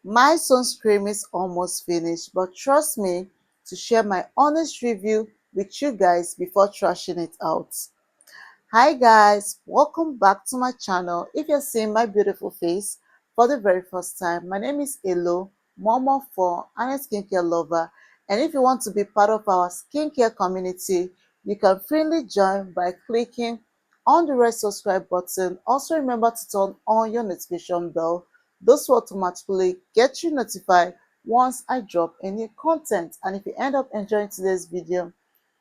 My sunscreen is almost finished, but trust me to share my honest review with you guys before trashing it out. Hi guys, welcome back to my channel. If you're seeing my beautiful face for the very first time, my name is Elo, Momo for and a skincare lover. And if you want to be part of our skincare community, you can freely join by clicking on the red subscribe button. Also remember to turn on your notification bell. This will automatically get you notified once I drop any content. And if you end up enjoying today's video,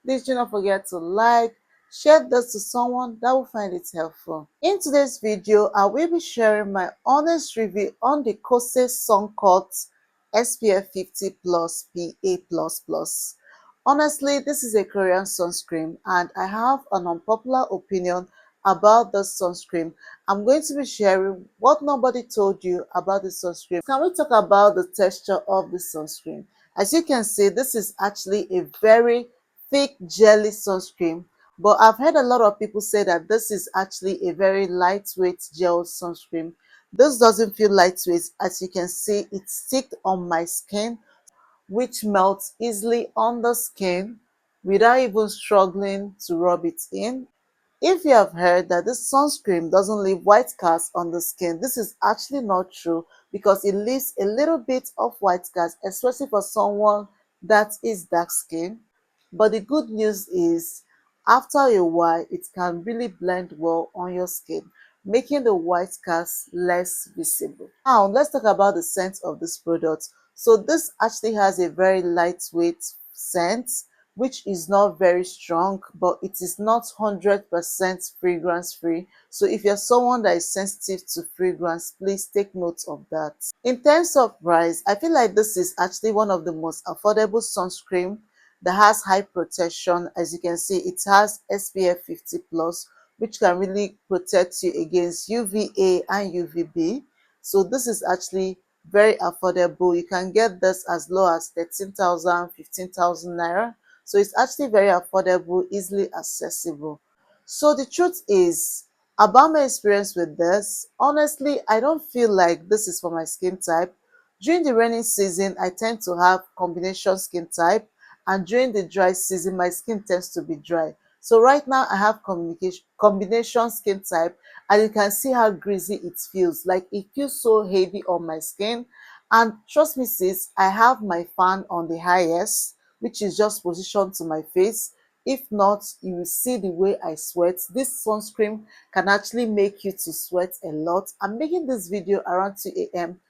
please do not forget to like, share this to someone that will find it helpful. In today's video, I will be sharing my honest review on the Kose Suncut SPF 50 plus PA++. Honestly, this is a Korean sunscreen and I have an unpopular opinion about this sunscreen. I'm going to be sharing what nobody told you about the sunscreen. Can we talk about the texture of the sunscreen? As you can see, this is actually a very thick jelly sunscreen, but I've heard a lot of people say that this is actually a very lightweight gel sunscreen. This doesn't feel lightweight. As you can see, it's sticked on my skin, which melts easily on the skin without even struggling to rub it in. If you have heard that this sunscreen doesn't leave white cast on the skin, this is actually not true because it leaves a little bit of white cast, especially for someone that is dark skin. But the good news is, after a while, it can really blend well on your skin, making the white cast less visible. Now, let's talk about the scent of this product. So this actually has a very lightweight scent, which is not very strong, but it is not 100% fragrance free. So if you're someone that is sensitive to fragrance, please take note of that. In terms of price, I feel like this is actually one of the most affordable sunscreen that has high protection. As you can see, it has SPF 50 plus, which can really protect you against UVA and UVB. So this is actually very affordable. You can get this as low as 13,000, 15,000 naira. So it's actually very affordable, easily accessible. So the truth is, about my experience with this, honestly, I don't feel like this is for my skin type. During the rainy season, I tend to have combination skin type, and during the dry season, my skin tends to be dry. So right now, I have combination skin type, and you can see how greasy it feels. Like it feels so heavy on my skin. And trust me, sis, I have my fan on the highest, which is just positioned to my face. If not, you will see the way I sweat. This sunscreen can actually make you to sweat a lot. I'm making this video around 2 a.m.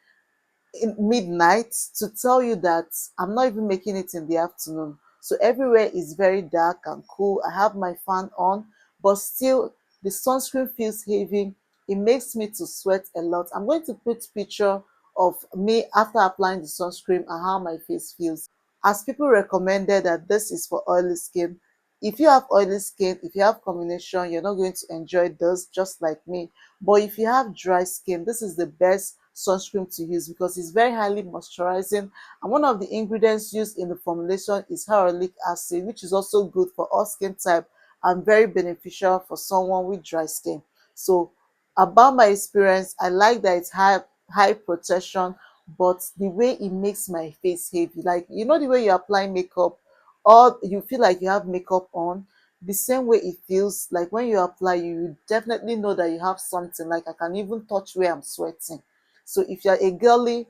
in midnight to tell you that I'm not even making it in the afternoon. So everywhere is very dark and cool. I have my fan on, but still the sunscreen feels heavy. It makes me to sweat a lot. I'm going to put picture of me after applying the sunscreen and how my face feels. As people recommended that this is for oily skin. If you have oily skin, if you have combination, you're not going to enjoy this just like me. But if you have dry skin, this is the best sunscreen to use because it's very highly moisturizing, and one of the ingredients used in the formulation is hyaluronic acid, which is also good for all skin type and very beneficial for someone with dry skin. So about my experience, I like that it's high protection, but the way it makes my face heavy, like you know the way you apply makeup or you feel like you have makeup on, the same way it feels like when you apply, you definitely know that you have something. Like I can even touch where I'm sweating. So if you're a girly,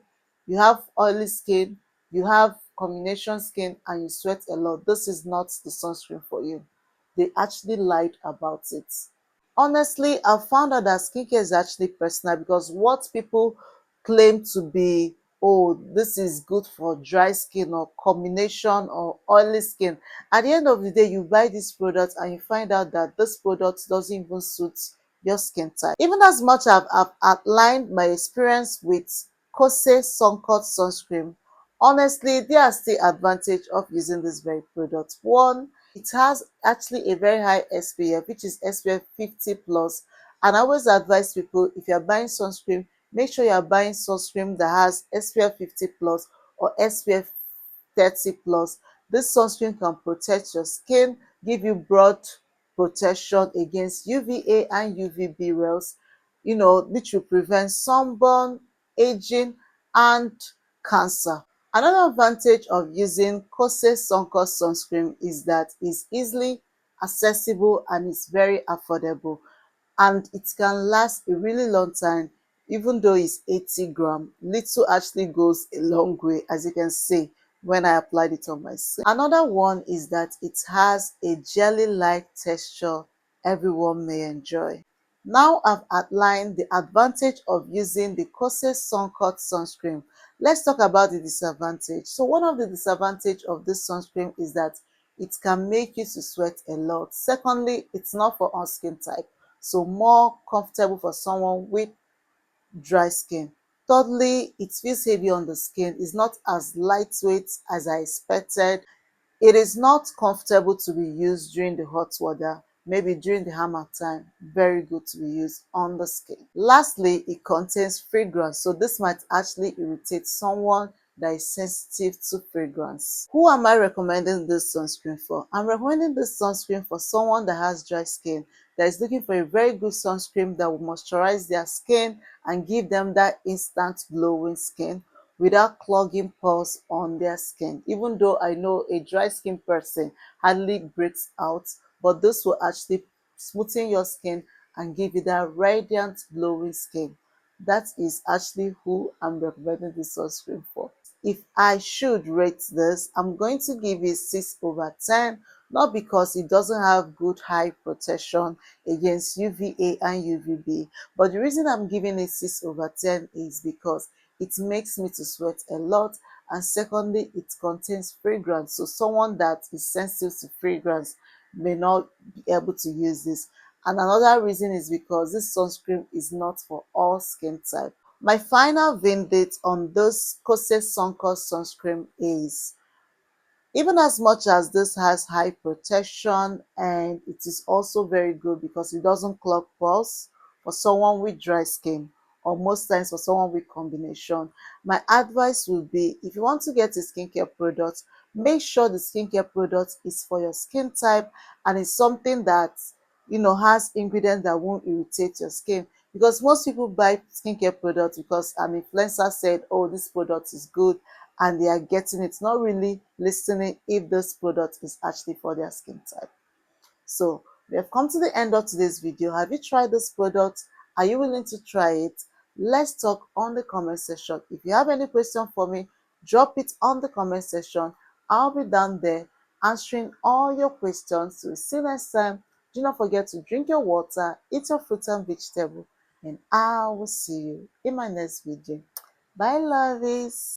you have oily skin, you have combination skin, and you sweat a lot, this is not the sunscreen for you. They actually lied about it. Honestly, I found out that skincare is actually personal because what people claim to be, oh, this is good for dry skin or combination or oily skin. At the end of the day, you buy this product and you find out that this product doesn't even suit your skin type. Even as much as I've outlined my experience with Kose Suncut sunscreen, honestly, there are still advantage of using this very product. One, it has actually a very high SPF, which is SPF 50 plus. And I always advise people, if you're buying sunscreen, make sure you're buying sunscreen that has SPF 50 plus or SPF 30 plus. This sunscreen can protect your skin, give you broad protection against UVA and UVB rays, which will prevent sunburn, aging, and cancer. Another advantage of using Kose Suncut sunscreen is that it's easily accessible and it's very affordable, and it can last a really long time. Even though it's 80 gram, little actually goes a long way, as you can see when I applied it on my skin. Another one is that it has a jelly-like texture everyone may enjoy. Now I've outlined the advantage of using the Kose Suncut sunscreen. Let's talk about the disadvantage. So one of the disadvantage of this sunscreen is that it can make you to sweat a lot. Secondly, it's not for all skin type, so more comfortable for someone with dry skin. Thirdly, it feels heavy on the skin. It's not as lightweight as I expected. It is not comfortable to be used during the hot weather, maybe during the hammer time. Very good to be used on the skin. Lastly, it contains fragrance, so this might actually irritate someone that is sensitive to fragrance. Who am I recommending this sunscreen for? I'm recommending this sunscreen for someone that has dry skin, that is looking for a very good sunscreen that will moisturize their skin and give them that instant glowing skin without clogging pores on their skin. Even though I know a dry skin person hardly breaks out, but this will actually smoothen your skin and give you that radiant glowing skin. That is actually who I'm recommending this sunscreen for. If I should rate this, I'm going to give it 6 over 10, not because it doesn't have good high protection against UVA and UVB, but the reason I'm giving it 6 over 10 is because it makes me to sweat a lot, and secondly, it contains fragrance, so someone that is sensitive to fragrance may not be able to use this. And another reason is because this sunscreen is not for all skin type. My final verdict on this Kose Suncut sunscreen is, even as much as this has high protection and it is also very good because it doesn't clog pores for someone with dry skin, or most times for someone with combination, my advice would be, if you want to get a skincare product, make sure the skincare product is for your skin type and is something that has ingredients that won't irritate your skin, because most people buy skincare products because an influencer said, oh, this product is good, and they are getting it, not really listening if this product is actually for their skin type. So we have come to the end of today's video. Have you tried this product? Are you willing to try it? Let's talk on the comment section. If you have any question for me, drop it on the comment section. I'll be down there answering all your questions. So see you next time. Do not forget to drink your water, eat your fruit and vegetable, and I will see you in my next video. Bye, lovies.